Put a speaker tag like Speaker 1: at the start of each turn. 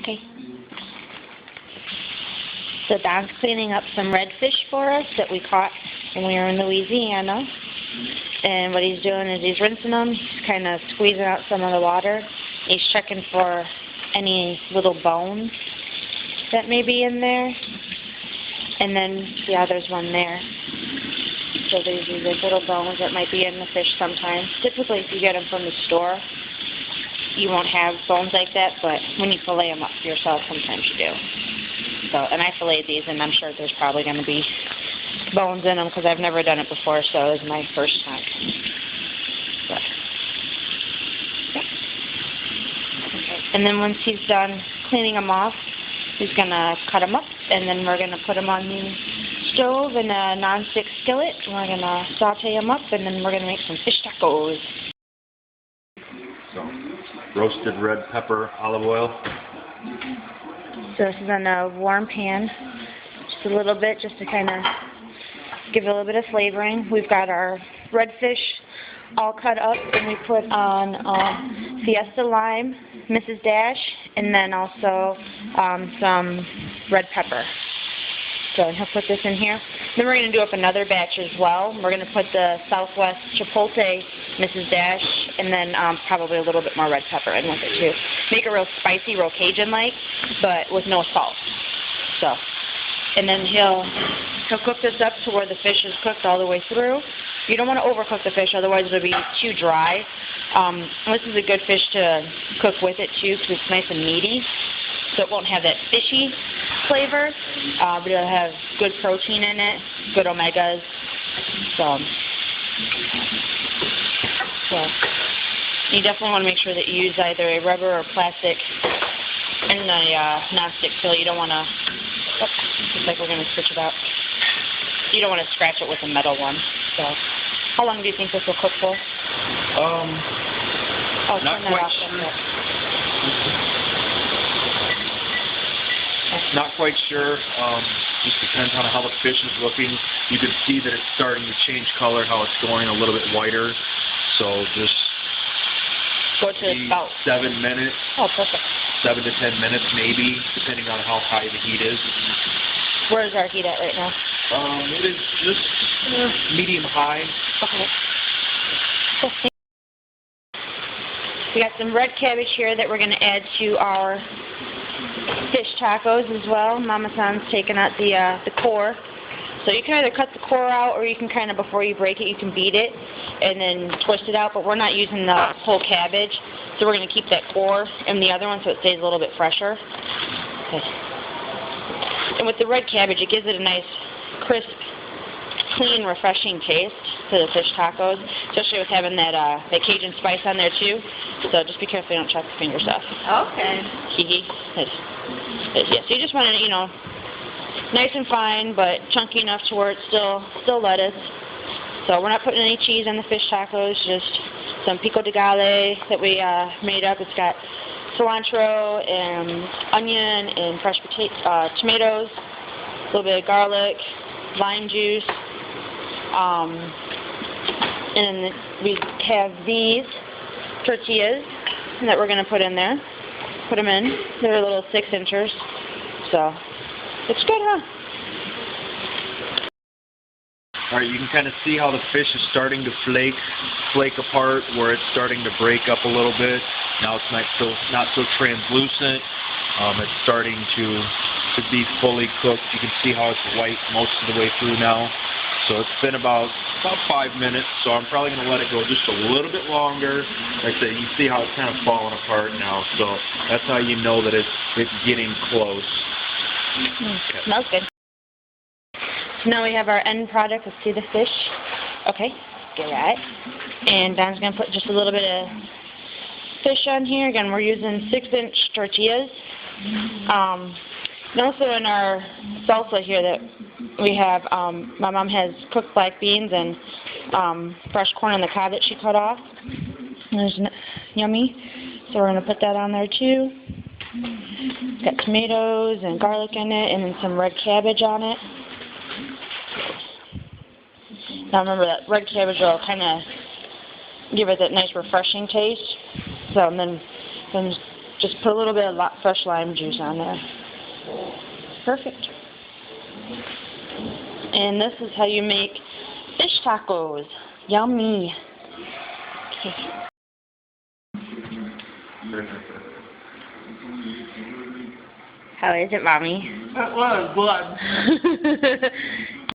Speaker 1: Okay. So Don's cleaning up some redfish for us that we caught when we were in Louisiana. And what he's doing is he's rinsing them. He's kind of squeezing out some of the water. He's checking for any little bones that may be in there. And then, yeah, there's one there. So there's these little bones that might be in the fish sometimes. Typically, if you get them from the store, you won't have bones like that, but when you fillet them up for yourself, sometimes you do. So, and I filleted these, and I'm sure there's probably going to be bones in them because I've never done it before, so it was my first time. But, yeah. Okay. And then once he's done cleaning them off, he's going to cut them up, and then we're going to put them on the stove in a non-stick skillet, and we're going to saute them up, and then we're going to make some fish tacos.
Speaker 2: So, roasted red pepper, olive oil.
Speaker 1: So this is on a warm pan, just a little bit, just to kind of give it a little bit of flavoring. We've got our redfish all cut up, and we put on Fiesta lime, Mrs. Dash, and then also some red pepper. So he'll put this in here. Then we're going to do up another batch as well. We're going to put the Southwest Chipotle Mrs. Dash, and then probably a little bit more red pepper in with it too. Make it real spicy, real Cajun-like, but with no salt. So, and then he'll cook this up to where the fish is cooked all the way through. You don't want to overcook the fish, otherwise it'll be too dry. This is a good fish to cook with it too, because it's nice and meaty, so it won't have that fishy flavor, but it'll have good protein in it, good omegas. So you definitely want to make sure that you use either a rubber or plastic and a non-stick fillet. You don't want to, looks like we're going to switch it out. You don't want to scratch it with a metal one. So how long do you think this will cook for?
Speaker 2: Not quite sure. Not quite sure. Just depends on how the fish is looking. You can see that it's starting to change color, how it's going a little bit whiter. So just
Speaker 1: go to about
Speaker 2: 7 minutes.
Speaker 1: Oh, perfect.
Speaker 2: 7 to 10 minutes maybe, depending on how high the heat is.
Speaker 1: Where is our heat at right now?
Speaker 2: It is just medium high.
Speaker 1: Okay. We got some red cabbage here that we're going to add to our fish tacos as well. Mama-san's taking out the core. So you can either cut the core out, or you can kind of, before you break it, you can beat it and then twist it out, but we're not using the whole cabbage, so we're going to keep that core in the other one so it stays a little bit fresher. Okay. And with the red cabbage, it gives it a nice, crisp, clean, refreshing taste to the fish tacos, especially with having that Cajun spice on there too. So just be careful you don't chop your fingers off.
Speaker 3: Okay.
Speaker 1: Yeah, so you just want to, nice and fine, but chunky enough to where it's still lettuce. So we're not putting any cheese on the fish tacos, just some pico de gallo that we made up. It's got cilantro and onion and fresh tomatoes, a little bit of garlic, lime juice, and we have these tortillas that we're going to put in there. Put them in. They're little 6-inchers, so it's good, huh?
Speaker 2: All right, you can kind of see how the fish is starting to flake apart, where it's starting to break up a little bit. Now it's not so translucent. It's starting to be fully cooked. You can see how it's white most of the way through now. So it's been about 5 minutes, so I'm probably going to let it go just a little bit longer. Like I said, you see how it's kind of falling apart now, so that's how you know that it's getting close.
Speaker 1: Okay. Smells good. So now we have our end product. Let's see the fish. Okay, get that. And Don's going to put just a little bit of fish on here. Again, we're using 6-inch tortillas. And also in our salsa here that we have, my mom has cooked black beans and fresh corn on the cob that she cut off. There's yummy. So we're going to put that on there too. Got tomatoes and garlic in it, and then some red cabbage on it. Now remember that red cabbage will kind of give it that nice refreshing taste. So and then Just put a little bit of fresh lime juice on there. Perfect. And this is how you make fish tacos. Yummy. Okay. How is it, Mommy?
Speaker 3: It was blood.